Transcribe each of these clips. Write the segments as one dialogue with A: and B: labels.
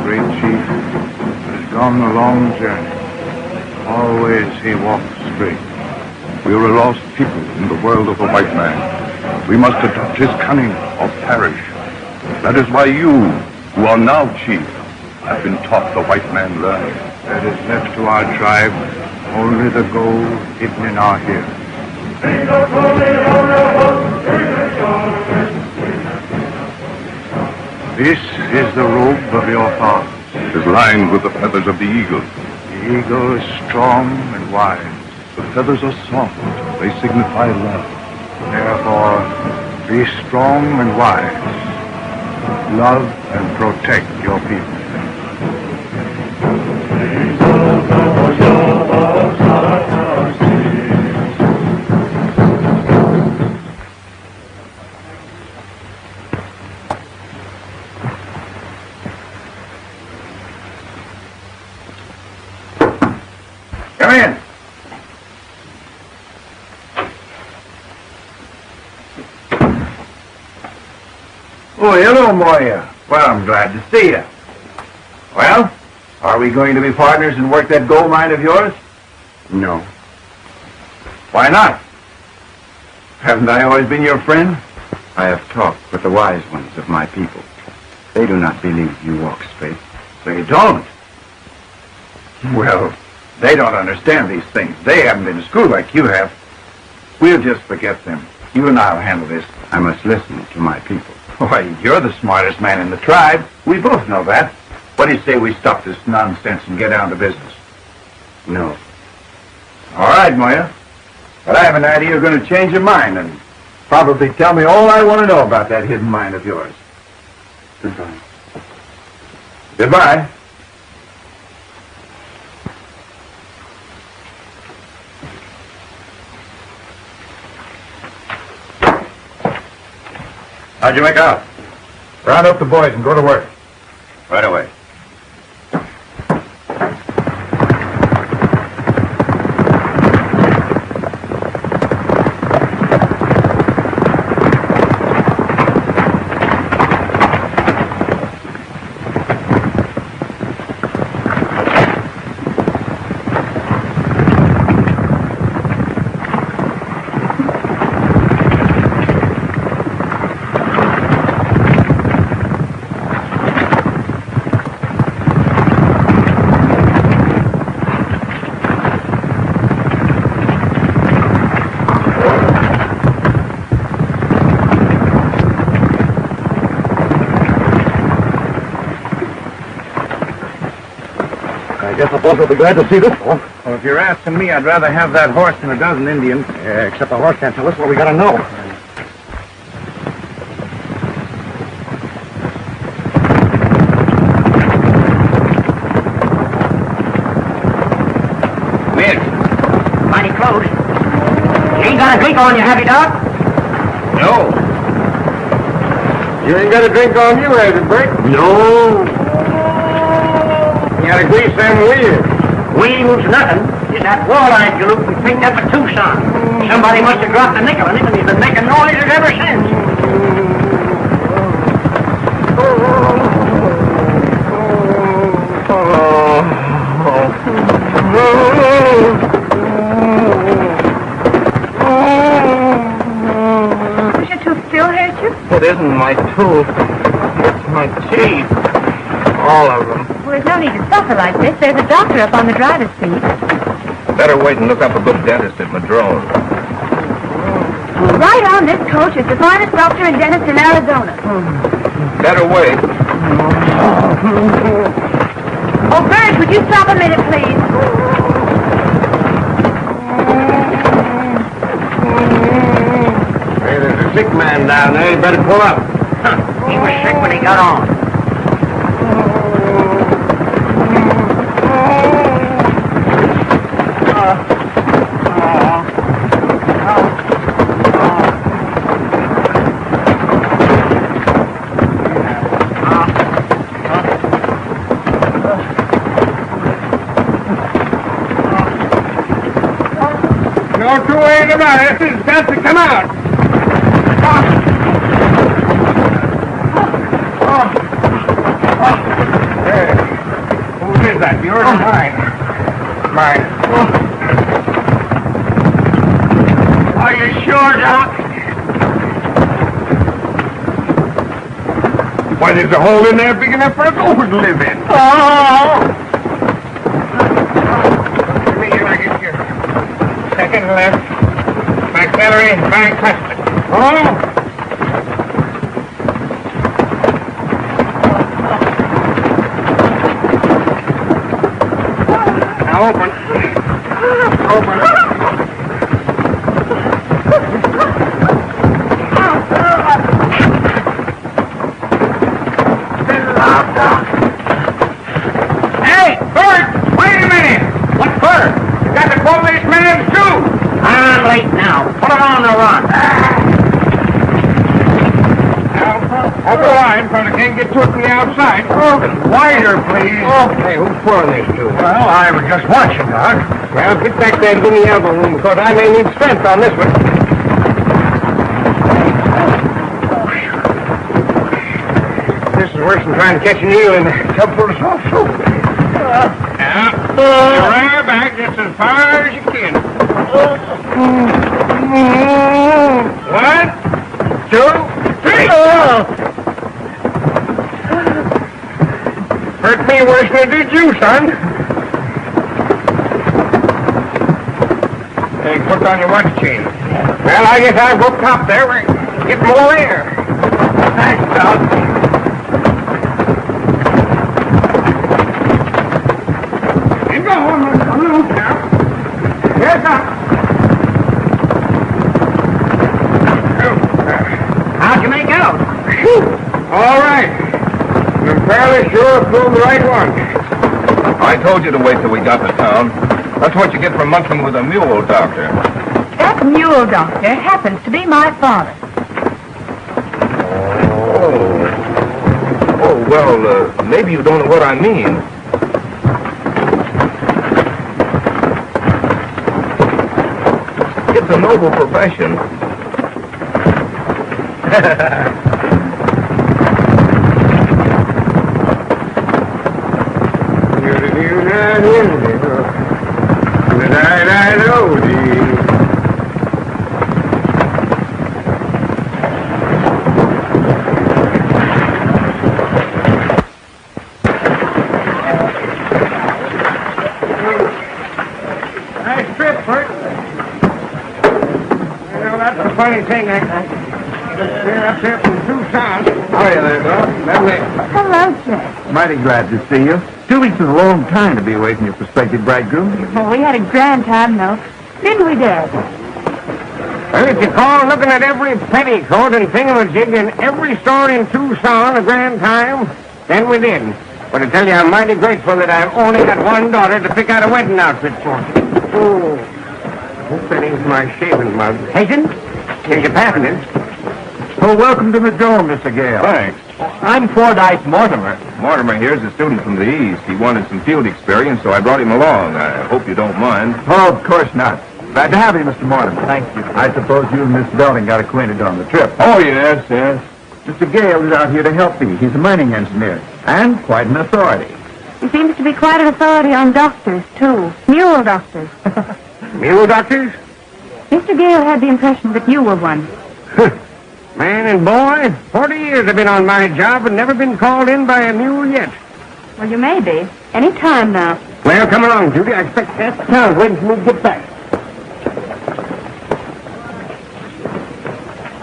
A: great chief, has gone a long journey. Always he walks straight.
B: We are a lost people in the world of the white man. We must adopt his cunning or perish. That is why you, who are now chief, have been taught the white man learning.
A: That is left to our tribe only the gold hidden in our hair. This is the robe of your father.
B: It is lined with the feathers of the eagle.
A: The eagle is strong and wise.
B: The feathers are soft. They signify love.
A: Therefore, be strong and wise. Love and protect your people.
C: Come in. Oh, hello, Moya. Well, I'm glad to see you. Well, are we going to be partners and work that gold mine of yours?
A: No.
C: Why not? Haven't I always been your friend?
D: I have talked with the wise ones of my people. They do not believe you walk straight.
C: They don't. Well, they don't understand these things. They haven't been to school like you have. We'll just forget them. You and I'll handle this.
D: I must listen to my people.
C: Why, you're the smartest man in the tribe. We both know that. What do you say we stop this nonsense and get down to business?
D: No.
C: All right, Moya. But I have an idea you're going to change your mind and probably tell me all I want to know about that hidden mine of yours.
D: Goodbye.
C: Goodbye. How'd you make out? Round up the boys and go to work.
D: Right away.
C: I guess the boss will be glad to see this one. Well, if you're asking me, I'd rather have that horse than a dozen Indians. Yeah, except the horse can't tell us what we gotta know.
E: Miss, mighty close. You ain't got a drink on you, have you, Doc?
C: No. You ain't got a drink on you, has it, Brick?
E: No.
C: You got a grease them wheels.
E: Wheels, nothing. It's that walleye galoot we picked up at Tucson. Somebody must have dropped a nickel in it, and he's been making noises ever since.
F: Does your tooth still hurt you?
D: It isn't my tooth. It's my teeth. All of them.
F: Well, there's no need to suffer like this. There's a doctor up on the driver's seat.
D: Better wait and look up a good dentist at Madrone.
F: Right on this coach is the finest doctor and dentist in Arizona.
D: Better wait.
F: Oh, Bert, would you stop a minute, please?
C: Hey, there's a sick man down there. You better pull up.
E: He was sick when he got on.
C: No two ways about it. It's got to come out. There. that. Yours and mine. Mine.
E: Are you sure, Doc?
C: Why, there's a hole in there big enough for us over to live in.
E: Oh!
C: Let me hear I get you. Second left. My celery, my custard. Oh! Now open. Open.
E: Hey, Bert! Wait a minute! What for? You got to pull this man's shoe! I'm late now. Put him on the run.
C: Now, hold the line so they can't get to it from the outside. Oh, wider, please. Okay, who's pulling this to? Well, I was just watching, Doc. Well, get back there and give me elbow room, because I may need strength on this one. This is worse than trying to catch an eel in a tub full of soft soap. Now, you run her back just as far as you can. 1, 2, 3. Hurt me worse than it did you, son. Hey, put on your watch chain. Well, I guess I'll go top there. We're getting more air. Thanks, Doc. You go on a little now. Yes, Doc.
E: How'd you make out?
C: All right. I'm fairly sure I pulled the right one.
B: I told you to wait till we got to town. That's what you get for monkeying with a mule, Doctor.
F: That mule doctor happens to be my father.
B: Oh, well, maybe you don't know what I mean. It's a noble profession.
C: Nice trip, Bert. You know, that's the funny thing. We're up here from Tucson. How are you there, Doc?
F: Hello, Chet.
D: Mighty glad to see you. 2 weeks is a long time to be away from your prospective bridegroom.
F: Oh, we had a grand time, though. Didn't we, Dad?
C: Well, if you call looking at every petticoat and thingamajig in every store in Tucson a grand time, then we did. But I tell you, I'm mighty grateful that I've only got one daughter to pick out a wedding outfit for. Oh, hope that ain't my shaving mug. Hazen, here's your passengers.
D: Oh, welcome to the dome, Mr. Gale.
B: Thanks.
D: I'm Fordyce Mortimer.
B: Mortimer here's a student from the East. He wanted some field experience, so I brought him along. I hope you don't mind.
D: Oh, of course not. Glad to have you, Mr. Mortimer. Thank you. I suppose you and Miss Belding got acquainted on the trip.
B: Oh, yes, yes.
D: Mr. Gale is out here to help me. He's a mining engineer, and quite an authority.
F: He seems to be quite an authority on doctors, too. Mule doctors.
C: Mule doctors?
F: Mr. Gale had the impression that you were one.
C: Man and boy, 40 years I've been on my job and never been called in by a mule yet.
F: Well, you may be. Any time now.
C: Well, come along, Judy. I expect to ask the town waiting for me to get back.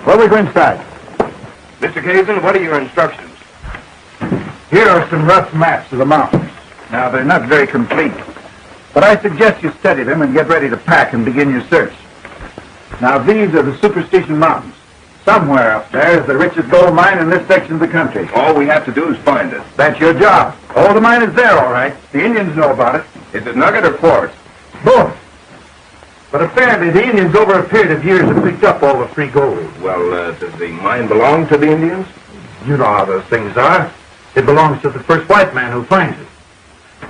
D: Well, we go inside.
B: Mr. Kasedon, what are your instructions?
D: Here are some rough maps of the mountains. Now, they're not very complete, but I suggest you study them and get ready to pack and begin your search. Now, these are the Superstition Mountains. Somewhere up there is the richest gold mine in this section of the country.
B: All we have to do is find it.
D: That's your job. Oh, the mine is there, all right. The Indians know about it.
B: Is it nugget or quartz?
D: Both. But apparently the Indians over a period of years have picked up all the free gold.
B: Well, does the mine belong to the Indians?
D: You know how those things are. It belongs to the first white man who finds it.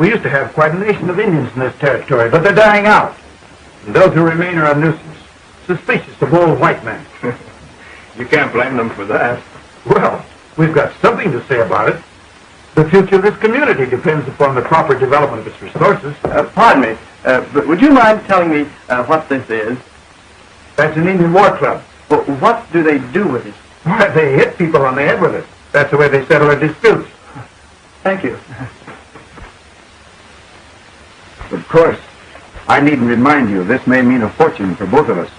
D: We used to have quite a nation of Indians in this territory, but they're dying out. And those who remain are a nuisance, suspicious of all white men.
B: You can't blame them for that.
D: Well, we've got something to say about it. The future of this community depends upon the proper development of its resources.
G: Pardon me, but would you mind telling me what this is?
D: That's an Indian war club.
G: Well, what do they do with it?
D: Why, they hit people on the head with it. That's the way they settle their disputes.
G: Thank you.
D: Of course. I needn't remind you, this may mean a fortune for both of us.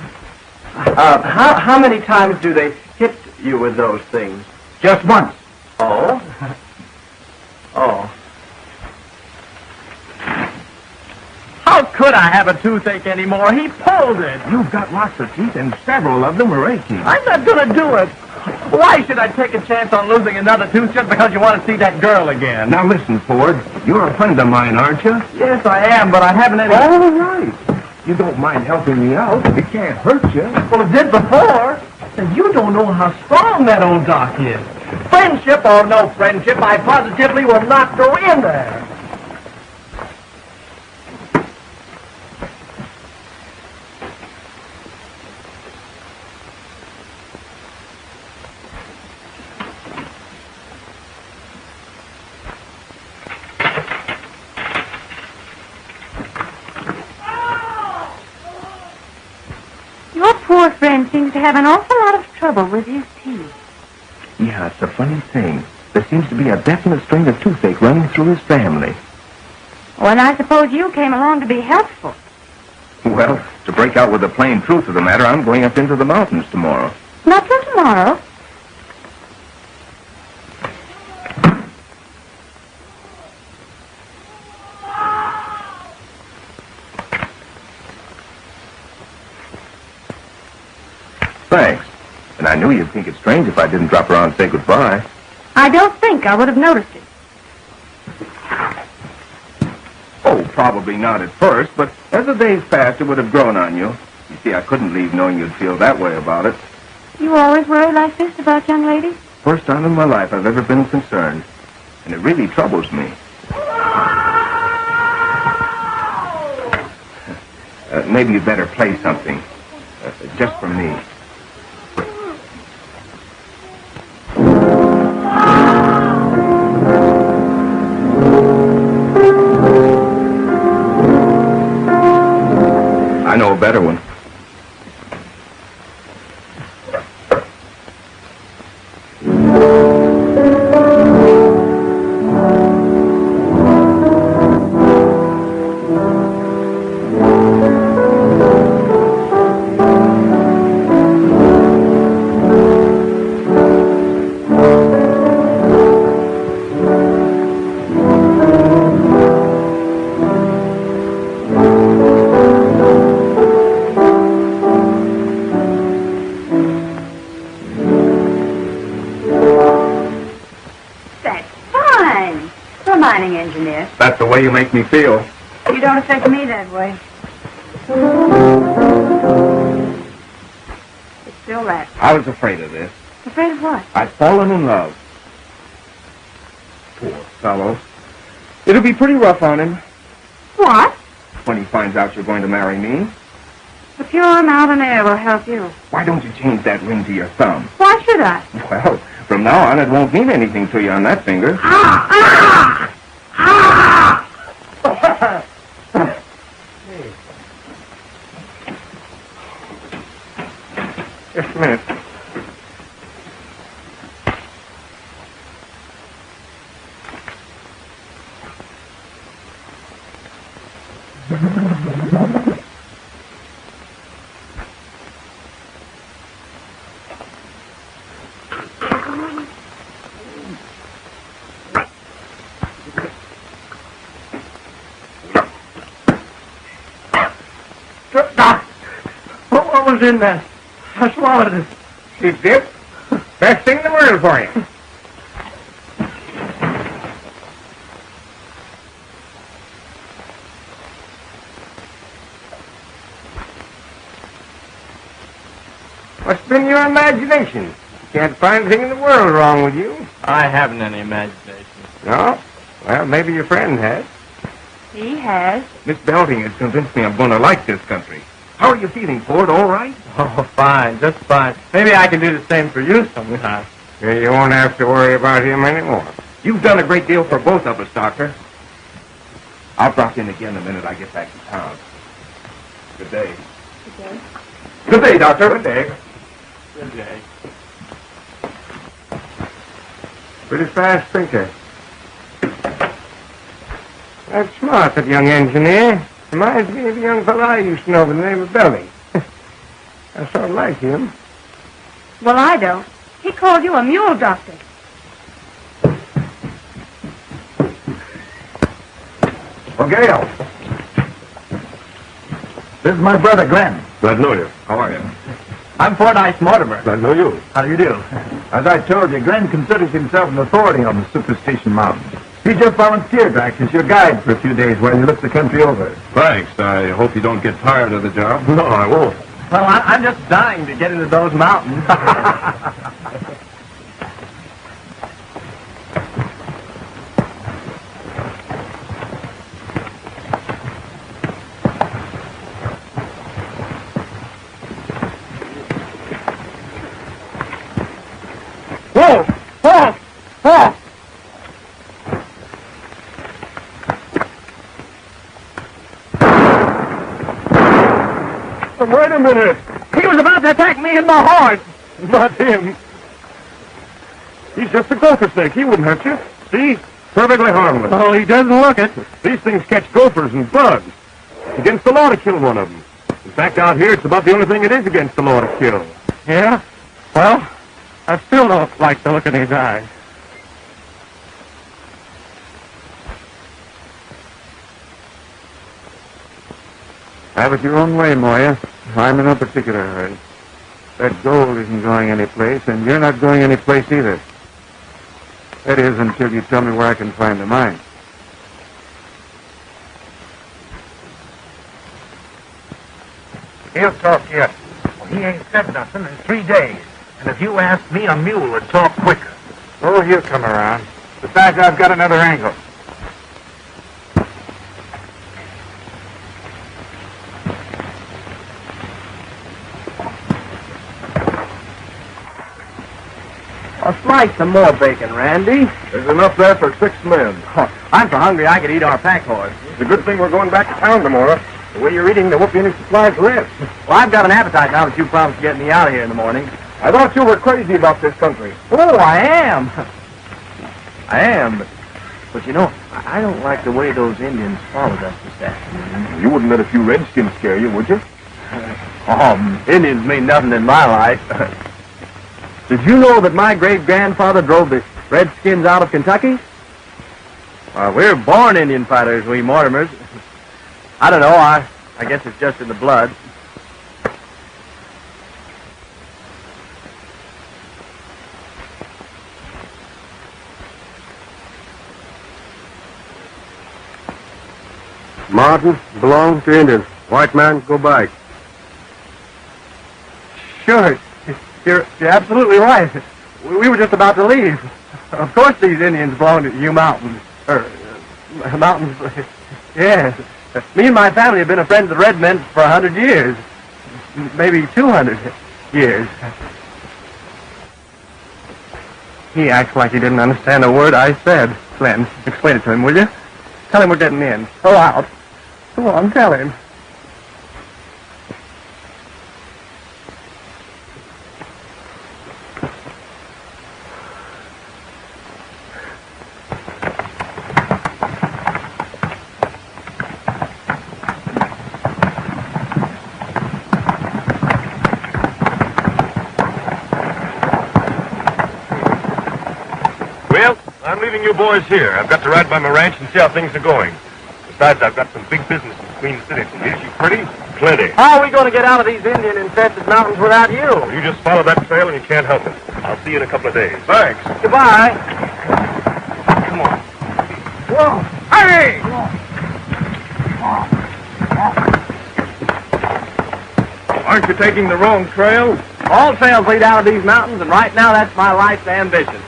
G: How many times do they hit you with those things?
D: Just once.
G: Oh? Oh. How could I have a toothache anymore? He pulled it.
C: You've got lots of teeth, and several of them are aching.
G: I'm not going to do it. Why should I take a chance on losing another tooth just because you want to see that girl again?
C: Now listen, Ford. You're a friend of mine, aren't you?
G: Yes, I am, but I haven't any...
C: All right. You don't mind helping me out. It can't hurt you.
G: Well, it did before. And you don't know how strong that old doc is. Friendship or no friendship, I positively will not go in there.
F: Your poor friend seems to have an awful lot of trouble with his teeth.
C: Yeah, it's a funny thing. There seems to be a definite strain of toothache running through his family.
F: Oh, and I suppose you came along to be helpful.
C: Well, to break out with the plain truth of the matter, I'm going up into the mountains tomorrow.
F: Not till tomorrow.
C: Thanks. And I knew you'd think it strange if I didn't drop around and say goodbye.
F: I don't think I would have noticed it.
C: Oh, probably not at first, but as the days passed, it would have grown on you. You see, I couldn't leave knowing you'd feel that way about it.
F: You always worry like this about young ladies?
C: First time in my life I've ever been concerned. And it really troubles me. Maybe you'd better play something. Just for me. I know a better one. That's the way you make me feel.
F: You don't affect me that way. It's still that.
C: I was afraid of this.
F: Afraid of what?
C: I'd fallen in love. Poor fellow. It'll be pretty rough on him.
F: What?
C: When he finds out you're going to marry me.
F: The pure mountain air will help you.
C: Why don't you change that ring to your thumb?
F: Why should I?
C: Well, from now on, it won't mean anything to you on that finger. Just a minute.
G: What was in that? I swallowed it.
C: See, Dip? Best thing in the world for you. What's been your imagination? You can't find anything in the world wrong with you.
G: I haven't any imagination.
C: No? Well, maybe your friend has.
F: He has.
C: Miss Belding has convinced me I'm going to like this country. How are you feeling, Ford? All right?
G: Oh, fine, just fine. Maybe I can do the same for you sometime.
C: You won't have to worry about him anymore. You've done a great deal for both of us, Doctor. I'll drop in again the minute I get back to town. Good day.
F: Good day.
C: Good day, Doctor. Good day. Good day.
E: Pretty fast thinker. That's smart, that young engineer. Reminds me of a young fellow I used to know by the name of Belding. I sort of like him.
F: Well, I don't. He called you a mule doctor.
D: Oh, Gale. This is my brother, Glenn.
B: Glad to know you. How are you?
G: I'm Fordyce Mortimer.
B: Glad to know you.
G: How do you do?
D: As I told you, Glenn considers himself an authority on the Superstition Mountains. He just volunteered to act as your guide for a few days while you look the country over.
B: Thanks. I hope you don't get tired of the job. No, I won't.
G: Well, I'm just dying to get into those mountains.
E: Whoa! Whoa! Whoa! Wait a minute.
G: He was about to attack me and my horse.
E: Not him. He's just a gopher snake. He wouldn't hurt you. See? Perfectly harmless.
G: Oh, he doesn't look it.
E: These things catch gophers and bugs. It's against the law to kill one of them. In fact, out here, it's about the only thing it is against the law to kill.
G: Yeah? Well, I still don't like the look in his eyes.
A: Have it your own way, Moya. I'm in no particular hurry. That gold isn't going anyplace, and you're not going anyplace either. That is, until you tell me where I can find the mine.
D: He'll talk yet. Well, he ain't said nothing in 3 days. And if you ask me, a mule would talk quicker.
A: Oh, he'll come around. Besides, I've got another angle.
G: I'll slice some more bacon, Randy.
B: There's enough there for 6 men.
G: I'm so hungry I could eat our pack horse.
E: It's a good thing we're going back to town tomorrow. The way you're eating, there won't be any supplies left.
G: Well, I've got an appetite now that you promised to get me out of here in the morning.
E: I thought you were crazy about this country.
G: Oh, I am. I am. But you know, I don't like the way those Indians followed us this afternoon.
B: You wouldn't let a few redskins scare you, would you?
G: Indians mean nothing in my life. Did you know that my great-grandfather drove the Redskins out of Kentucky? We're born Indian fighters, we Mortimers. I don't know, I guess it's just in the blood.
E: Mountain belong to Indians. White man, go back.
G: Sure, you're absolutely right. We were just about to leave. Of course these Indians belong to you mountains. Mountains, yes. Me and my family have been friends of the red men for 100 years. Maybe 200 years. He acts like he didn't understand a word I said. Glenn, explain it to him, will you? Tell him we're getting in. Go out. Go on, tell him.
E: Well, I'm leaving you boys here. I've got to ride by my ranch and see how things are going. Besides, I've got some big business in Queen City. Is you pretty? Plenty.
G: How are we going to get out of these Indian-infested mountains without you?
E: Well, you just follow that trail and you can't help it. I'll see you in a couple of days. Thanks.
G: Goodbye.
E: Come on.
G: Whoa. Hey!
E: Aren't you taking the wrong trail?
G: All trails lead out of these mountains, and right now that's my life's ambition.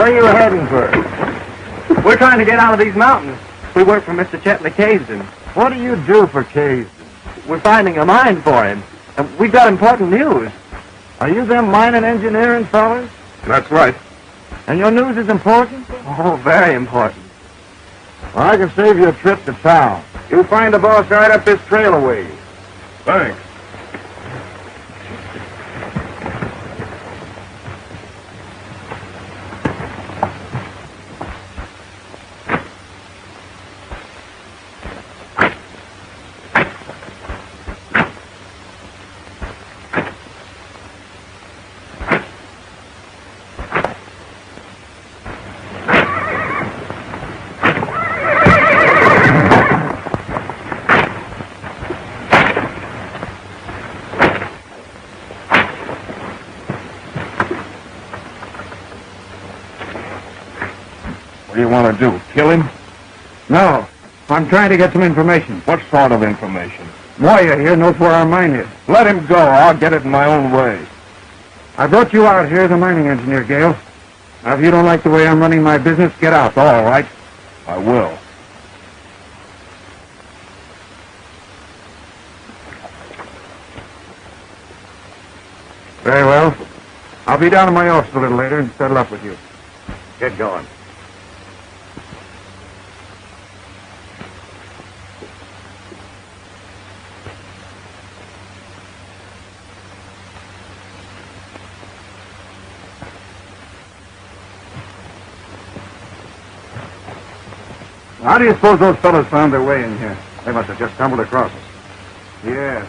C: What are you heading for?
G: We're trying to get out of these mountains. We work for Mr. Chetley Kasedon.
A: What do you do for Kasedon?
G: We're finding a mine for him. And we've got important news.
A: Are you them mining engineering fellas?
E: That's right.
A: And your news is important?
G: Oh, very important.
A: Well, I can save you a trip to town.
C: You find the boss right up this trail a ways.
E: Thanks.
A: What do you want to do, kill him? No. I'm trying to get some information.
E: What sort of information?
A: Moya here knows where our mine is.
E: Let him go. I'll get it in my own way.
A: I brought you out here as a mining engineer, Gale. Now, if you don't like the way I'm running my business, get out. All right?
E: I will.
A: Very well. I'll be down in my office a little later and settle up with you.
C: Get going.
A: How do you suppose those fellows found their way in here? They must have just stumbled across us. Yeah.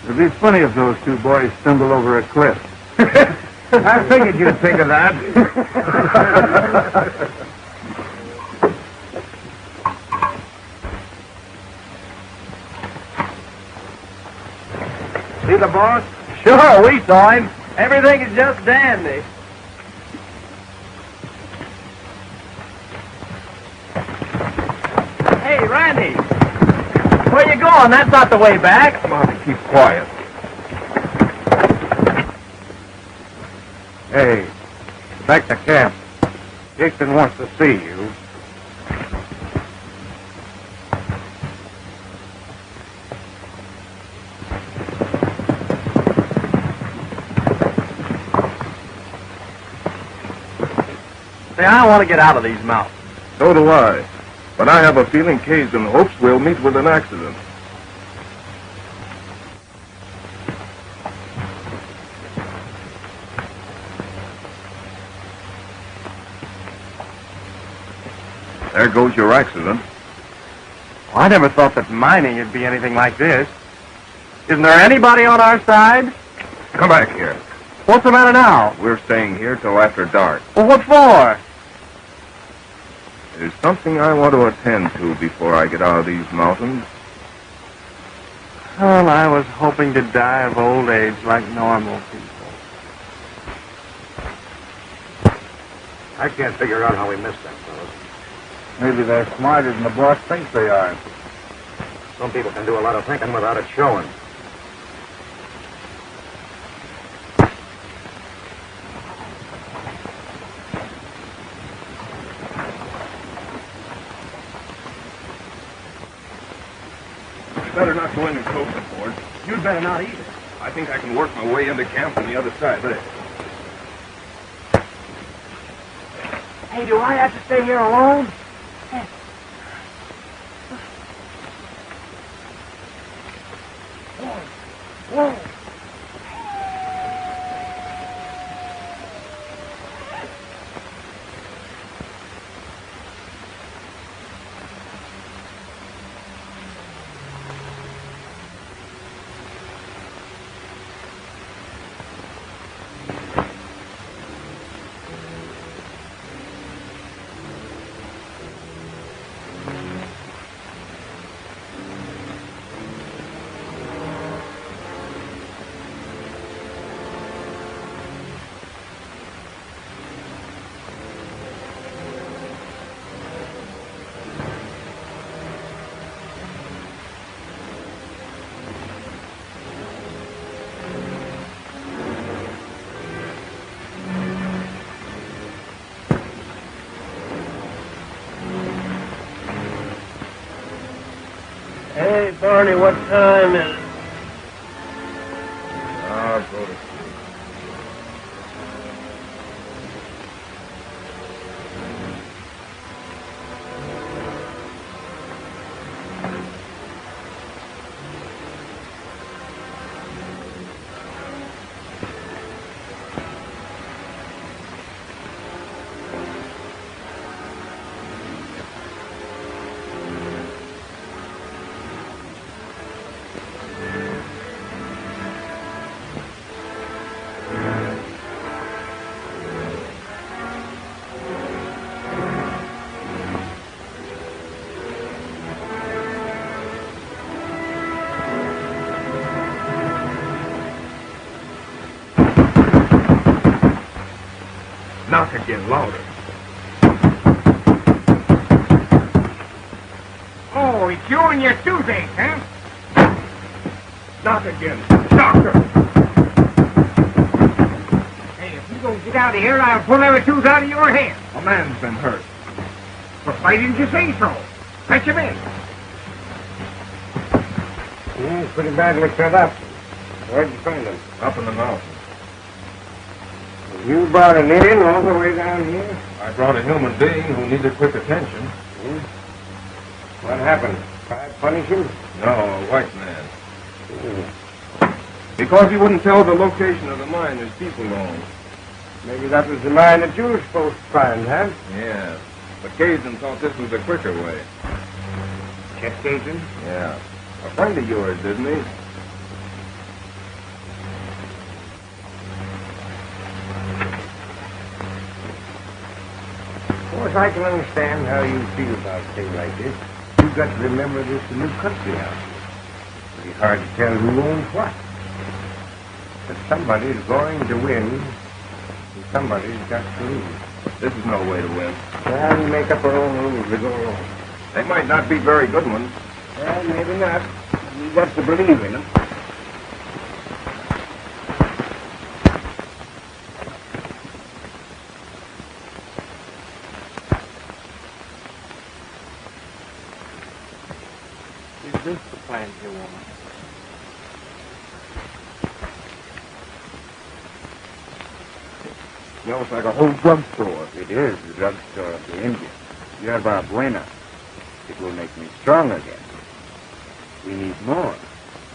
A: It'd be funny if those two boys stumbled over a cliff.
C: I figured you'd think of that. See the boss?
G: Sure, we saw him. Everything is just dandy. Hey, Randy. Where you going? That's not the way back.
E: Come on, keep quiet.
A: Hey, back to camp. Dixon wants to see you.
G: Say, I want to get out of these mountains.
E: So do I. But I have a feeling Kasedon hopes we'll meet with an accident. There goes your accident.
G: Well, I never thought that mining would be anything like this. Isn't there anybody on our side?
E: Come back here.
G: What's the matter now?
E: We're staying here till after dark.
G: Well, what for?
E: There's something I want to attend to before I get out of these mountains.
G: Well, I was hoping to die of old age like normal people.
C: I can't figure out how we missed that, fellas.
A: Maybe they're smarter than the boss thinks they are.
C: Some people can do a lot of thinking without it showing.
E: Better not go any closer, Ford.
G: You'd better not either.
E: I think I can work my way into camp on the other side there.
G: Hey, do I have to stay here alone? Whoa.
C: Barney, what time is it?
E: I'll go to sleep.
B: Knock again, louder.
C: Oh, it's you and your toothache, huh?
B: Knock again. Doctor!
C: Hey, if you don't get out of here, I'll pull every tooth out of your head.
B: A man's been hurt.
C: Well, why didn't you say so? Fetch him in. He's pretty badly cut up. Where'd you find him?
E: Up in the mountains.
C: You brought him in all the way down here?
E: I brought a human being who needed quick attention.
C: What happened? Tried to punish him?
E: No, a white man. Because he wouldn't tell the location of the mine his people owned.
C: Maybe that was the mine that you were supposed to find, huh?
E: Yeah. But Kasedon thought this was the quicker way.
C: Chet Kasedon?
E: Yeah. A friend of yours, isn't he?
C: Of course, I can understand how you feel about a thing like this. You've got to remember this is a new country out here. It'll be hard to tell who owns what. But somebody's going to win, and somebody's got to lose.
E: This is no way to win.
C: Well, we make up our own rules to go along.
E: They might not be very good ones.
C: Well, maybe not. We've got to believe in them. Is this the plan here, woman?
A: Smells like a whole drugstore. It is the drugstore of the Indians. Yerba Buena. It will make me strong again. We need more.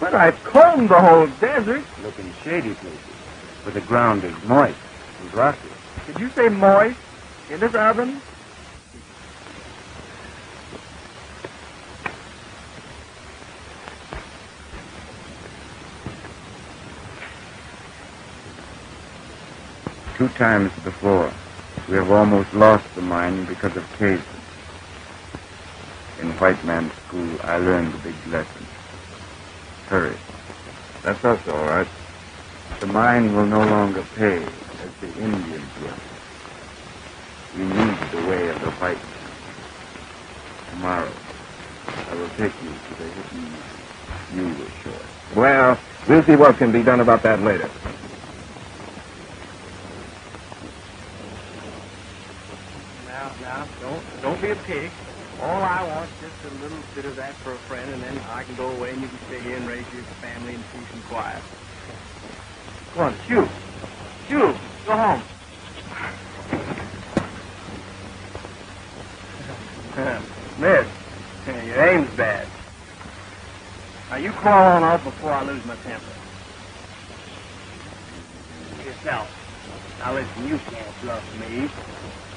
G: But I've combed the whole desert.
A: Look in shady places, where the ground is moist and rocky.
G: Did you say moist? In this oven?
A: Two times before, we have almost lost the mine because of Kasedon. In white man's school, I learned a big lesson. Hurry.
E: That's us, all right.
A: The mine will no longer pay as the Indians will. We need the way of the white man. Tomorrow, I will take you to the hidden you were sure.
E: Well, we'll see what can be done about that later.
G: Now, don't be a pig. All I want is just a little bit of that for a friend, and then I can go away and you can stay here and raise your family in peace and quiet. Go on, shoo. Shoo. Go home. Miss, your aim's bad. Now, you crawl on out before I lose my temper. Yourself. Now, listen, you can't bluff me.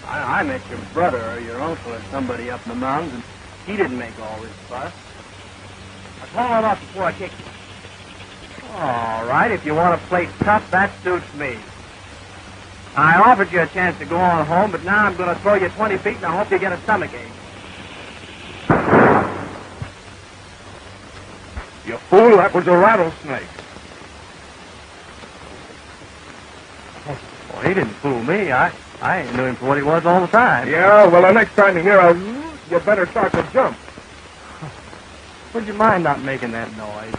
G: I met your brother or your uncle or somebody up in the mountains, and he didn't make all this fuss. Now, call on up before I kick you. All right, if you want to play tough, that suits me. I offered you a chance to go on home, but now I'm going to throw you 20 feet, and I hope you get a stomachache.
E: You fool, that was a rattlesnake.
G: Well, he didn't fool me. I knew him for what he was all the time.
E: Yeah, well, the next time you hear a you better start to jump.
G: Would you mind not making that noise?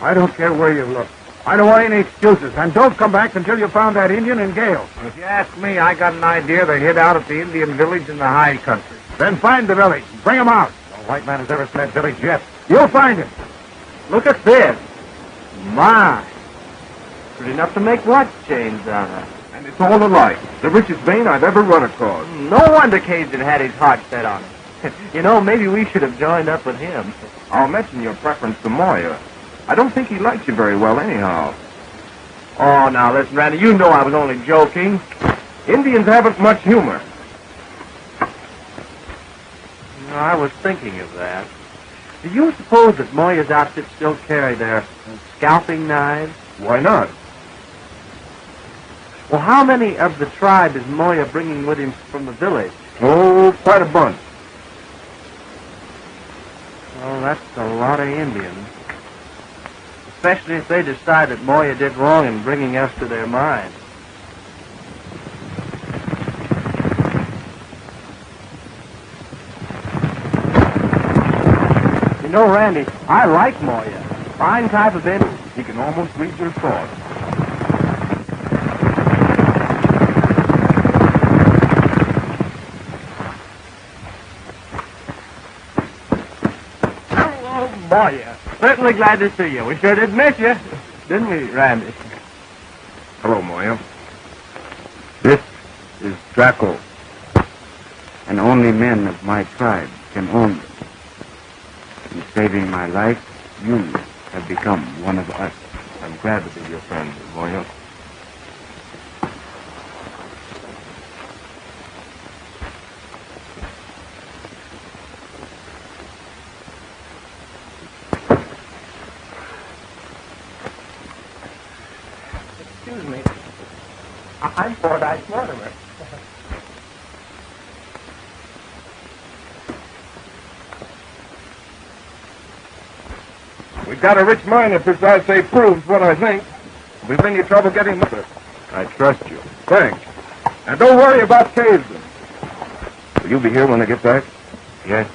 A: I don't care where you look. I don't want any excuses. And don't come back until you found that Indian and Gale. If you ask me, I got an idea they hid out at the Indian village in the high country. Then find the village. Bring them out. No white man has ever seen that village yet.
G: You'll find it. Look at this. My. Good enough to make watch chains out of.
E: And it's all alike. The richest vein I've ever run across.
G: No wonder Kasedon had his heart set on it. You know, maybe we should have joined up with him.
E: I'll mention your preference to Moya. I don't think he likes you very well anyhow.
G: Oh, now listen, Randy, you know I was only joking.
E: Indians haven't much humor.
G: No, I was thinking of that. Do you suppose that Moya's outfit still carry their scalping knives?
E: Why not?
G: Well, how many of the tribe is Moya bringing with him from the village?
E: Oh, quite a bunch.
G: Well, that's a lot of Indians. Especially if they decide that Moya did wrong in bringing us to their mine. You know, Randy, I like Moya. Fine type of Indian.
E: He can almost read your thoughts.
G: Oh, Moya. Certainly glad to see you. We sure did miss you. Didn't we, Randy?
E: Hello, Moya. This is Draco.
A: And only men of my tribe can own them. In saving my life, you have become one of us.
E: I'm glad to be your friend, Moya.
G: Excuse me. I'm Fordyce Mortimer.
E: We've got a rich mine if this I say proves what I think. We've been in trouble getting with it. I trust you. Thanks. And don't worry about Kasedon. Will you be here when I get back?
A: Yes.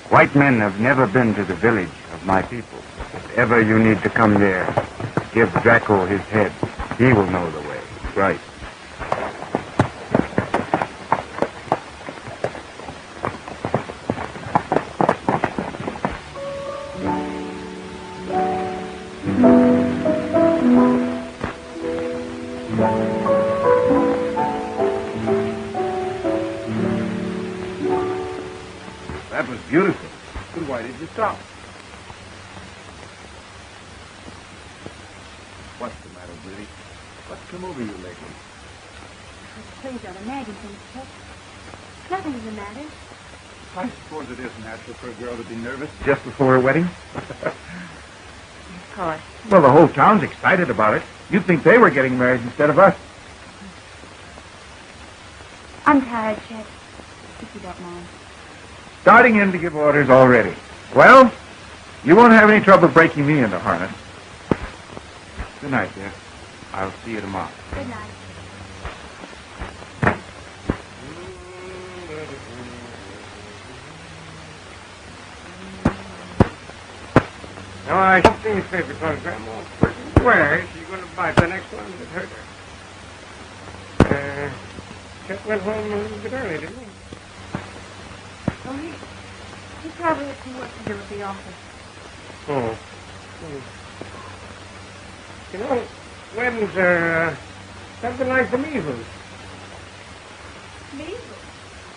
A: White men have never been to the village of my people. If ever you need to come there, give Draco his head. He will know the way.
E: Right. That was beautiful. But why did you stop? What's the matter, Judy? What's come over you lately?
F: Please don't imagine things, Chet. Nothing's the matter.
D: I suppose it is natural for a girl to be nervous.
E: Just before her wedding?
F: Of course.
E: Well, the whole town's excited about it. You'd think they were getting married instead of us.
F: I'm tired, Chet. If you don't mind.
E: Starting in to give orders already. Well, you won't have any trouble breaking me into harness. Good night, dear. I'll see you tomorrow.
F: Good night.
C: No, I don't think it's fair because Grandma where is she going to buy the next one that hurt her? Chet went home a little bit early, didn't he?
F: Oh, he probably had some work to do at the office.
C: Oh. You know, weddings are something like the measles.
F: Measles?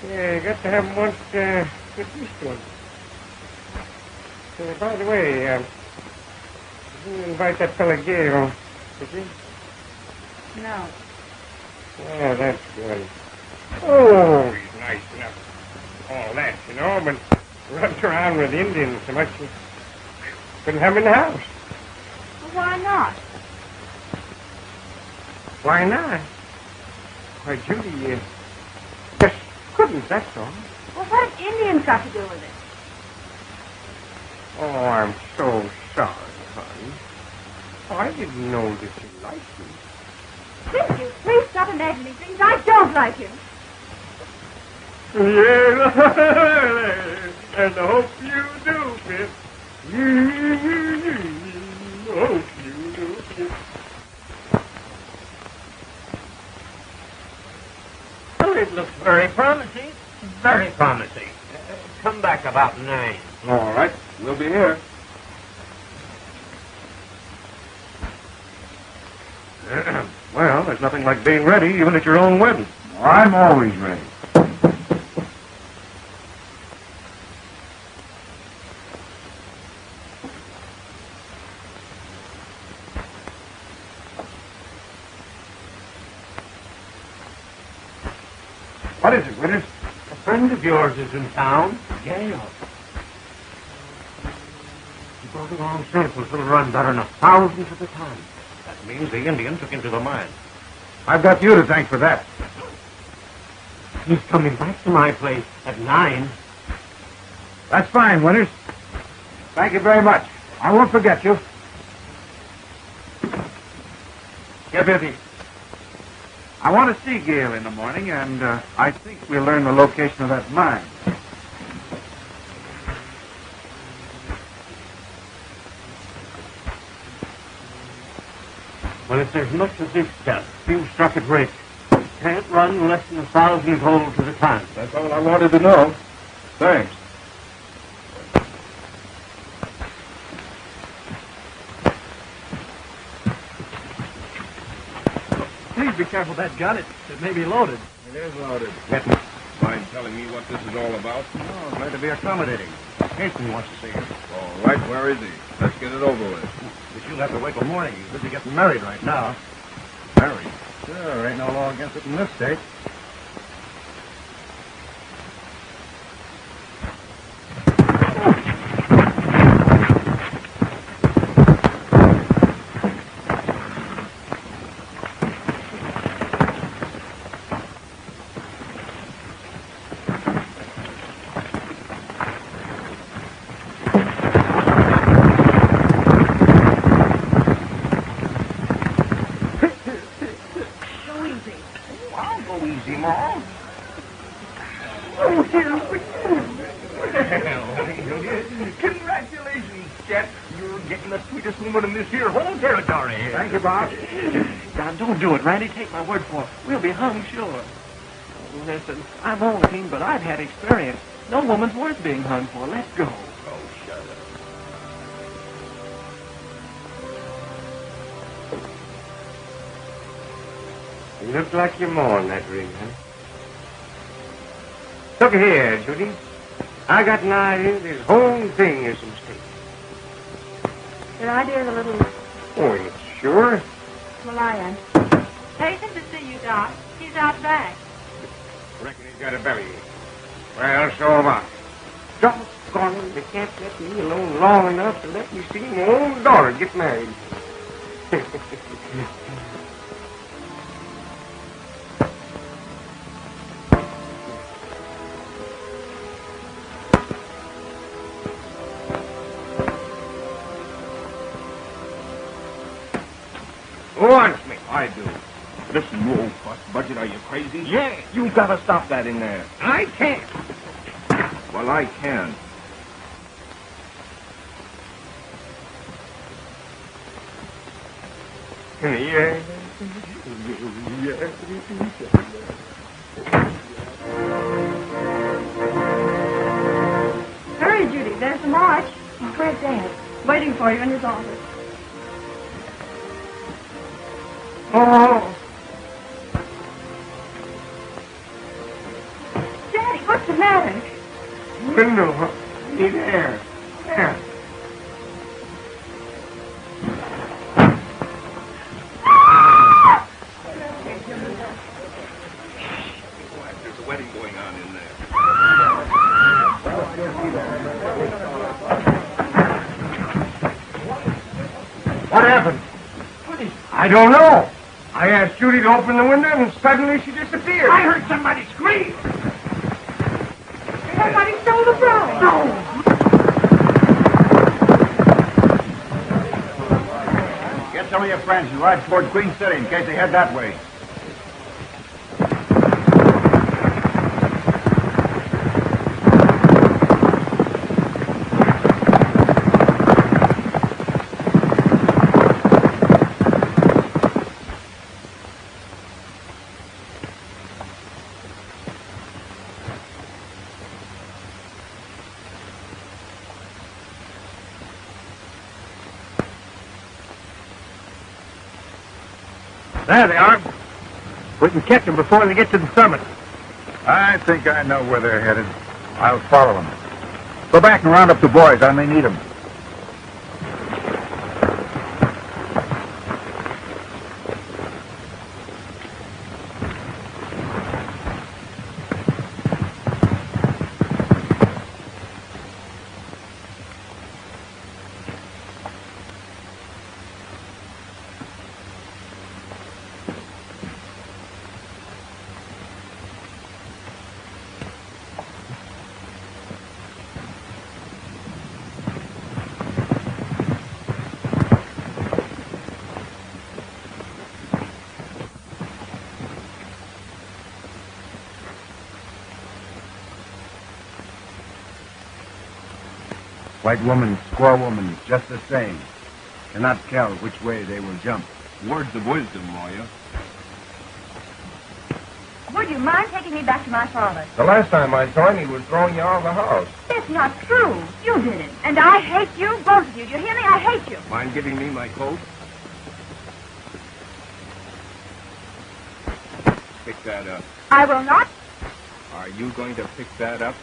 C: Yeah, you got to have them once at least once. By the way, you invite that fella Gale, did you?
F: No.
C: Oh, that's good. Oh, he's nice enough. All that, you know, but runs around with Indians so much you couldn't have him in the house.
F: Well, why not?
C: Why not? Why, Judy, just couldn't, that's all.
F: Well, what have Indians got to do with it?
C: Oh, I'm so sorry, honey. Oh, I didn't know that you liked him.
F: Please, you, please stop imagining things. I don't like him.
C: Yeah, and I hope you do, Pip. Hope you do, Pip. Well, it looks very promising. Very promising. come back about 9.
E: All right. We'll be here. Well, there's nothing like being ready, even at your own wedding.
A: I'm always ready. What is it, Withers?
C: A friend of yours is in town, Gale. He brought along samples that'll run better than thousands at a time. That means the Indian took him to the mine.
A: I've got you to thank for that.
C: He's coming back to my place at 9.
A: That's fine, Winters. Thank you very much. I won't forget you. Get busy. I want to see Gale in the morning, and I think we'll learn the location of that mine.
C: Well, if there's much of this stuff, you struck it rich. Can't run less than 1,000 gold to the ton.
E: That's all I wanted to know. Thanks.
G: Please be careful of that gun. It may be loaded.
E: It is loaded. Mind telling me what this is all about?
C: Oh, glad to be accommodating. Hatton wants to see you.
E: All right, where is he? Let's get it over with.
C: But you'll have to wait till morning. He's busy getting married right now.
E: Married?
C: Sure, ain't no law against it in this state.
H: Congratulations, Chet. You're getting the sweetest woman in this here whole territory.
A: Thank you, Bob.
G: God, don't do it, Randy. Take my word for it. We'll be hung, sure. Listen, I'm old, Keene, but I've had experience. No woman's worth being hung for. Let's go.
E: Oh, shut up.
C: You look like you're mowing that ring, huh? Look here, Judy. I got an idea this whole thing is a mistake.
F: Your idea's a little...
C: Oh, you sure?
F: Well, I am. Hasten to see you, Doc. He's out back.
C: Reckon he's got a bellyache. Well, so have I. Doggone it, they can't let me alone long enough to let me see my own daughter get married. Who wants me?
E: I do. Listen, you old fuss budget, are you crazy?
C: Yeah.
E: You've got to stop that in there.
C: I can't.
E: Well, I can.
C: Yeah.
F: Hurry, Judy. There's the march. Where's Dad? Waiting for you in his office.
C: Oh.
F: Daddy, what's the matter?
C: Window. Need air. Air.
E: There's a wedding going on in there.
C: What happened? I don't know. I asked Judy to open the window, and suddenly she disappeared. I heard somebody scream.
F: Somebody stole the bride.
C: No.
D: Get some of your friends and ride toward Queen City in case they head that way.
G: There they are. We can catch them before they get to the summit.
D: I think I know where they're headed. I'll follow them. Go back and round up the boys. I may need them.
I: White woman, squaw woman, just the same. Cannot tell which way they will jump.
E: Words of wisdom, Moya.
F: Would you mind taking me back to my father?
E: The last time I saw him, he was throwing you out of the house.
F: That's not true. You did it. And I hate you, both of you. Do you hear me? I hate you.
E: Mind giving me my coat? Pick that up.
F: I will not.
E: Are you going to pick that up?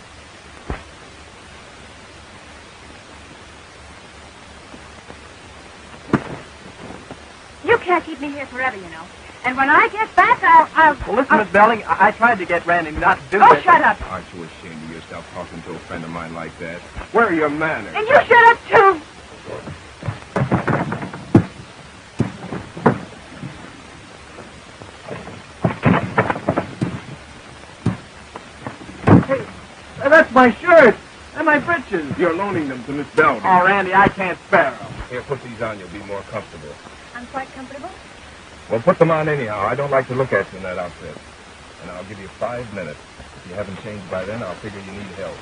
F: You can't keep me here forever, you know. And when I get back, I'll...
G: Well, listen, Miss Belding, I tried to get Randy not to do
F: Oh,
G: this.
F: shut up.
E: Aren't you ashamed of yourself talking to a friend of mine like that? Where are your manners?
F: And you shut up, too.
G: Hey, that's my shirt and my breeches.
E: You're loaning them to Miss Belding.
G: Oh, Randy, I can't spare them.
E: Here, put these on. You'll be more comfortable.
F: I'm quite comfortable.
E: Well, put them on anyhow. I don't like to look at you in that outfit. And I'll give you 5 minutes. If you haven't changed by then, I'll figure you need help.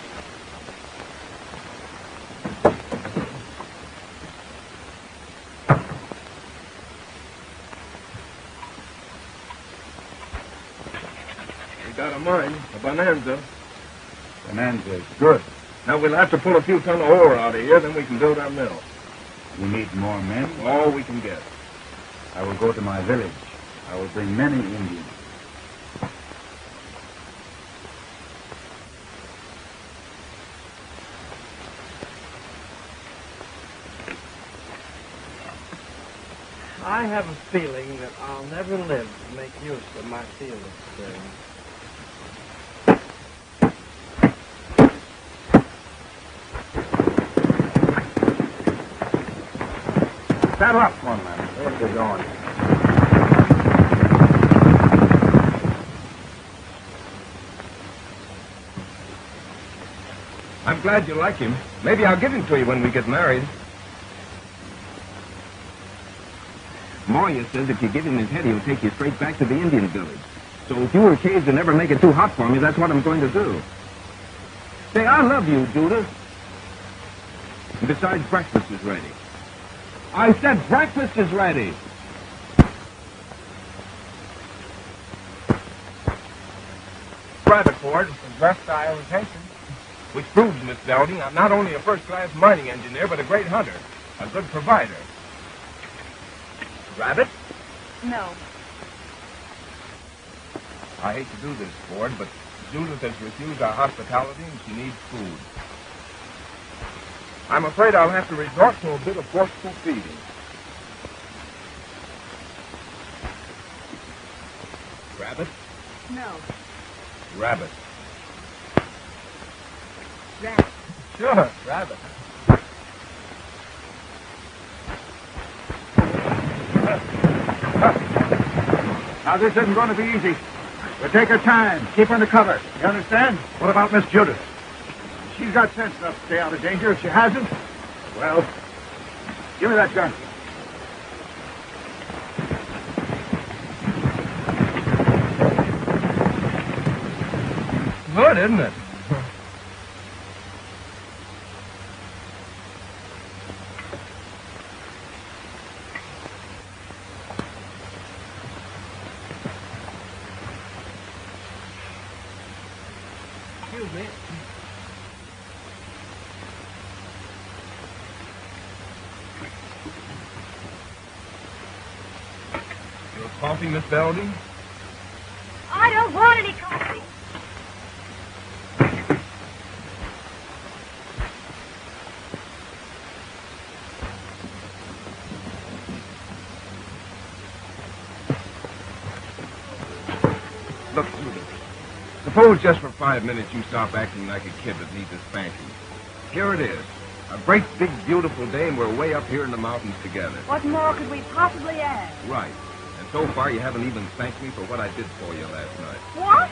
E: We got a mine, a bonanza.
D: Bonanza is good.
E: Now, we'll have to pull a few ton of ore out of here, then we can build our mill.
D: We need more men.
E: All we can get.
D: I will go to my village. I will bring many Indians.
G: I have a feeling that I'll never live to make use of my field experience.
D: Saddle up, one man. Where's it going?
E: I'm glad you like him. Maybe I'll give him to you when we get married. Moya says if you give him his head, he'll take you straight back to the Indian village. So if you were caged and never make it too hot for me, that's what I'm going to do. Say, I love you, Judith. And besides, breakfast is ready. I said breakfast is ready. Private Ford from versatile intention. Which proves, Miss Belding, I'm not only a first-class mining engineer, but a great hunter. A good provider. Rabbit?
F: No.
E: I hate to do this, Ford, but Judith has refused our hospitality and she needs food. I'm afraid I'll have to resort to a bit of forceful feeding. Rabbit?
F: No.
E: Rabbit.
F: Rat.
G: Sure, rabbit.
D: Now, this isn't going to be easy. We'll take our time. Keep under cover. You understand? What about Miss Judith? She's got sense enough to stay out of danger. If she hasn't, well, give me that gun.
E: Good, isn't it?
G: Excuse me.
E: Your coffee? coffee, Miss Belding?
F: I don't want any coffee.
E: Look, Judy. Suppose just for 5 minutes you stop acting like a kid that needs a spanking. Here it is. A great, big, beautiful day, and we're way up here in the mountains together.
F: What more could we possibly ask?
E: Right. And so far, you haven't even thanked me for what I did for you last night.
F: What?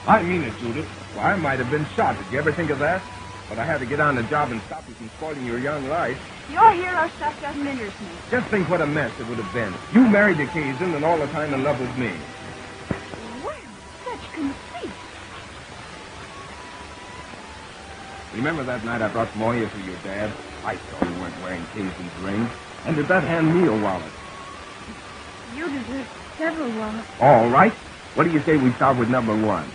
E: I mean it, Judith. Well, I might have been shot. Did you ever think of that? But I had to get on the job and stop you from spoiling your young life.
F: Your hero stuff doesn't interest me.
E: Just think what a mess it would have been. You married a Kasedon and all the time in love with me.
F: Well, such conceit.
E: Remember that night I brought Moya to your dad? I saw you weren't wearing Kasedon's ring. And did that hand me a wallet?
F: You deserve several wallets.
E: All right. What do you say we start with number 1?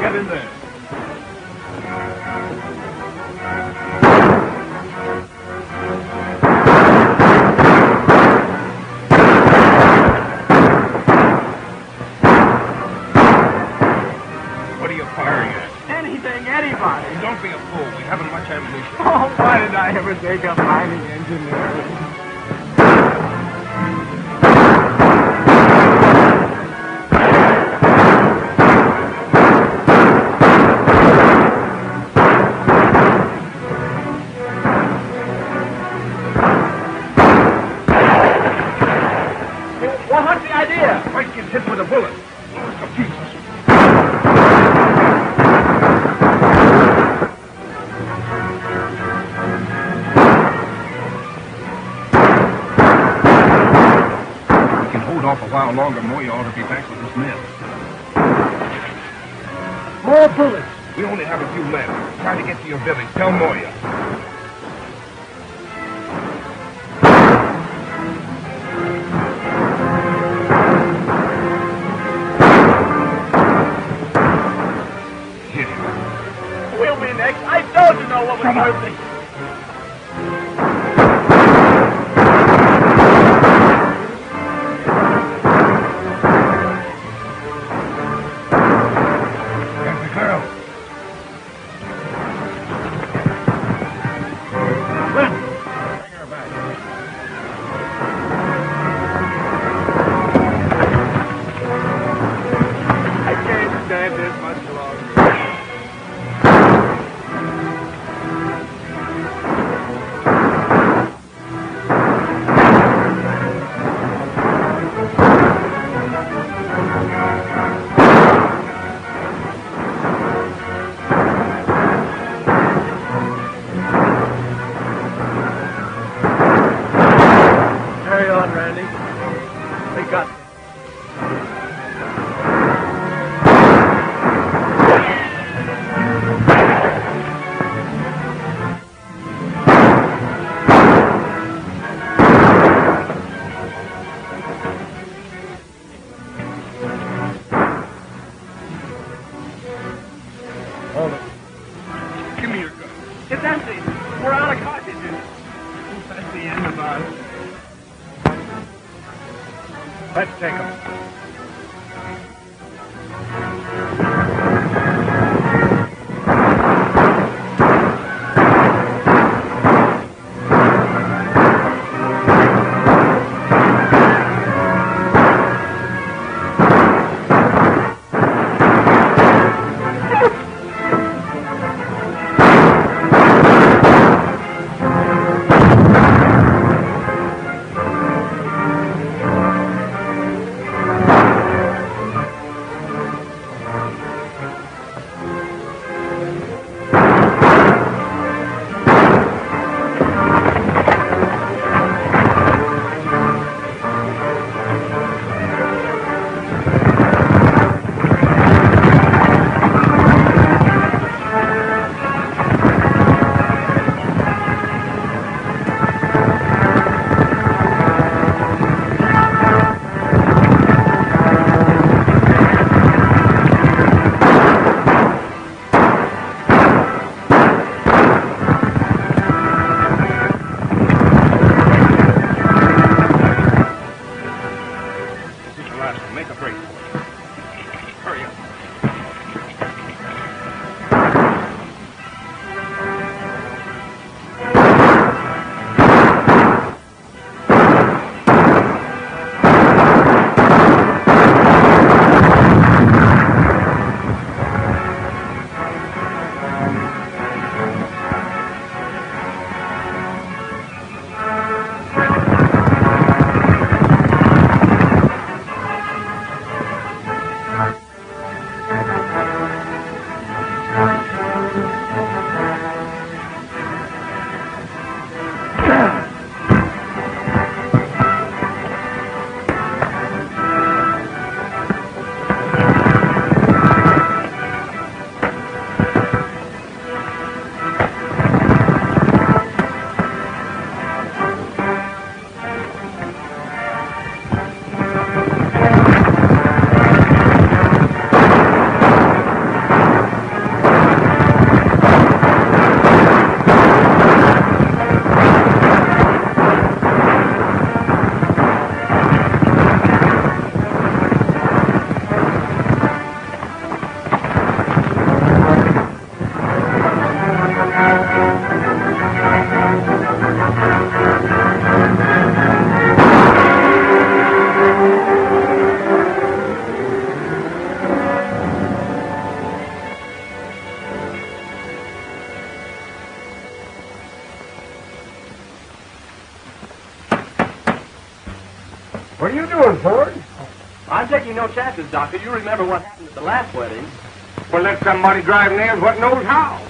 E: Get in there. What are you firing at?
G: Anything, anybody.
E: Don't be a fool. We haven't much ammunition.
G: Oh, why did I ever take up mining engineering? Well, what's the idea?
E: Mike gets hit with a bullet. Blows to pieces. We can hold off a while longer. Moya ought to be back with his men.
G: More bullets.
E: We only have a few left. Try to get to your village. Tell Moya. Hit him.
G: We'll be next. I told you no one was hurt me.
E: There's the girl. Bring her back.
G: I can't stand this much longer. Carry on, Randy. We got this.
E: Hold it. Give me your gun.
G: It's empty. We're out of cartridges. That's the end of us.
D: Let's take them.
C: What are you doing, Ford?
G: I'm taking no chances, Doctor. You remember what happened at the last wedding.
C: Well, let somebody drive nails what knows how.